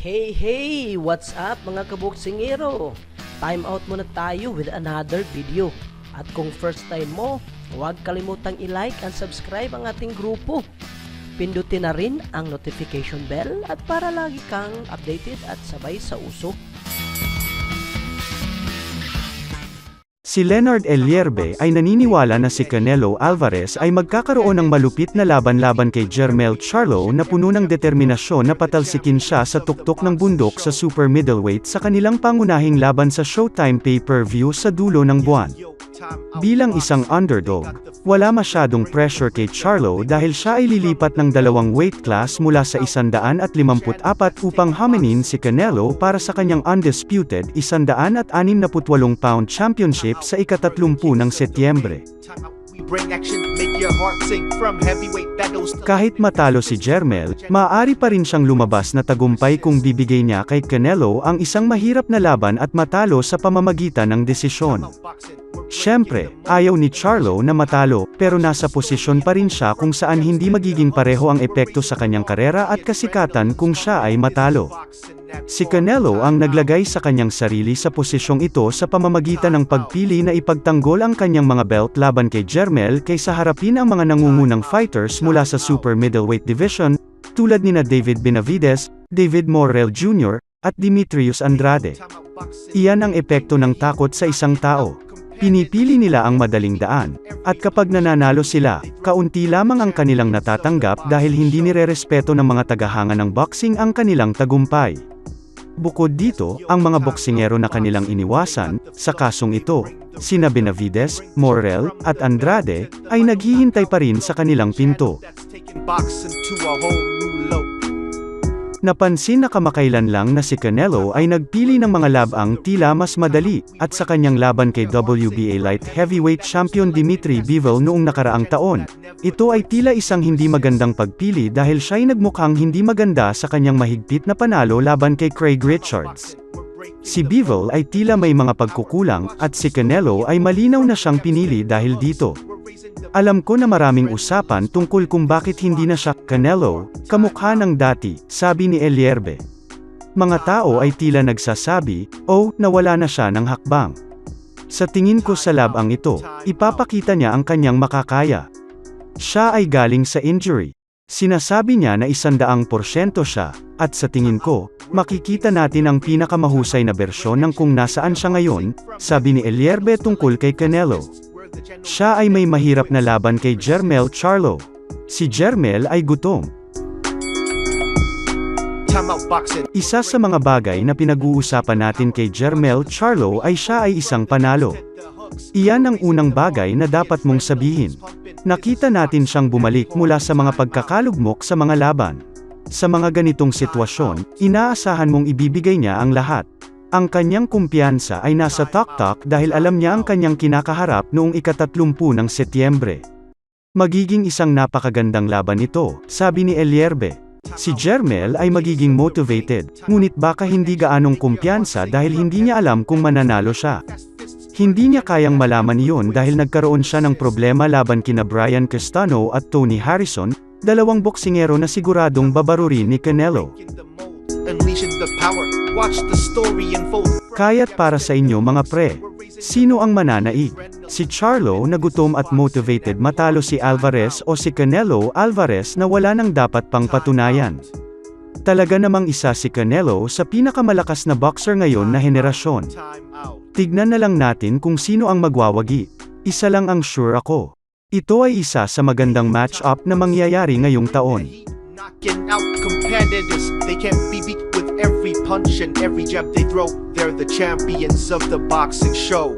Hey! What's up mga kaboksingero? Time out muna tayo with another video. At kung first time mo, huwag kalimutang i-like and subscribe ang ating grupo. Pindutin na rin ang notification bell at para lagi kang updated at sabay sa uso. Si Leonard Elierbe ay naniniwala na si Canelo Alvarez ay magkakaroon ng malupit na laban-laban kay Jermell Charlo na puno ng determinasyon na patalsikin siya sa tuktok ng bundok sa super middleweight sa kanilang pangunahing laban sa Showtime pay-per-view sa dulo ng buwan. Bilang isang underdog, wala masyadong pressure kay Charlo dahil siya ay lilipat ng dalawang weight class mula sa 154 upang hamanin si Canelo para sa kanyang undisputed 168-pound championship sa ika-30 ng Setyembre. Kahit matalo si Jermell, maaari pa rin siyang lumabas na tagumpay kung bibigay niya kay Canelo ang isang mahirap na laban at matalo sa pamamagitan ng desisyon. Siyempre, ayaw ni Charlo na matalo, pero nasa posisyon pa rin siya kung saan hindi magiging pareho ang epekto sa kanyang karera at kasikatan kung siya ay matalo. Si Canelo ang naglagay sa kanyang sarili sa posisyong ito sa pamamagitan ng pagpili na ipagtanggol ang kanyang mga belt laban kay Jermell kaysa harapin ang mga nangungunang fighters mula sa super middleweight division, tulad nina David Benavidez, David Morrell Jr., at Demetrius Andrade. Iyan ang epekto ng takot sa isang tao. Pinipili nila ang madaling daan, at kapag nananalo sila, kaunti lamang ang kanilang natatanggap dahil hindi nirerespeto ng mga tagahanga ng boxing ang kanilang tagumpay. Bukod dito, ang mga boksingero na kanilang iniwasan, sa kasong ito, sina Benavidez, Morrell, at Andrade, ay naghihintay pa rin sa kanilang pinto. Napansin na kamakailan lang na si Canelo ay nagpili ng mga labang tila mas madali, at sa kanyang laban kay WBA light heavyweight champion Dimitri Bivol noong nakaraang taon, ito ay tila isang hindi magandang pagpili dahil siya ay nagmukhang hindi maganda sa kanyang mahigpit na panalo laban kay Craig Richards. Si Bivol ay tila may mga pagkukulang, at si Canelo ay malinaw na siyang pinili dahil dito. Alam ko na maraming usapan tungkol kung bakit hindi na siya, Canelo, kamukha ng dati, sabi ni Elierbe. Mga tao ay tila nagsasabi, nawala na siya ng hakbang. Sa tingin ko sa labang ito, ipapakita niya ang kanyang makakaya. Siya ay galing sa injury. Sinasabi niya na 100% siya, at sa tingin ko, makikita natin ang pinakamahusay na bersyon ng kung nasaan siya ngayon, sabi ni Elierbe tungkol kay Canelo. Siya ay may mahirap na laban kay Jermell Charlo. Si Jermell ay gutom. Isa sa mga bagay na pinag-uusapan natin kay Jermell Charlo ay siya ay isang panalo. Iyan ang unang bagay na dapat mong sabihin. Nakita natin siyang bumalik mula sa mga pagkakalugmok sa mga laban. Sa mga ganitong sitwasyon, inaasahan mong ibibigay niya ang lahat. Ang kanyang kumpiyansa ay nasa taktak dahil alam niya ang kanyang kinakaharap noong ika-30 ng Setyembre. Magiging isang napakagandang laban ito, sabi ni Elierbe. Si Jermell ay magiging motivated, ngunit baka hindi gaanong kumpiyansa dahil hindi niya alam kung mananalo siya. Hindi niya kayang malaman iyon dahil nagkaroon siya ng problema laban kina Brian Castano at Tony Harrison, dalawang boksingero na siguradong babarurin ni Canelo. Kaya't para sa inyo mga pre, sino ang mananaig? Si Charlo na gutom at motivated matalo si Alvarez o si Canelo Alvarez na wala nang dapat pang patunayan? Talaga namang isa si Canelo sa pinakamalakas na boxer ngayon na henerasyon. Tignan na lang natin kung sino ang magwawagi. Isa lang ang sure ako. Ito ay isa sa magandang match-up na mangyayari ngayong taon. Knocking out competitors, they can't be beat with every punch and every jab they throw. They're the champions of the boxing show.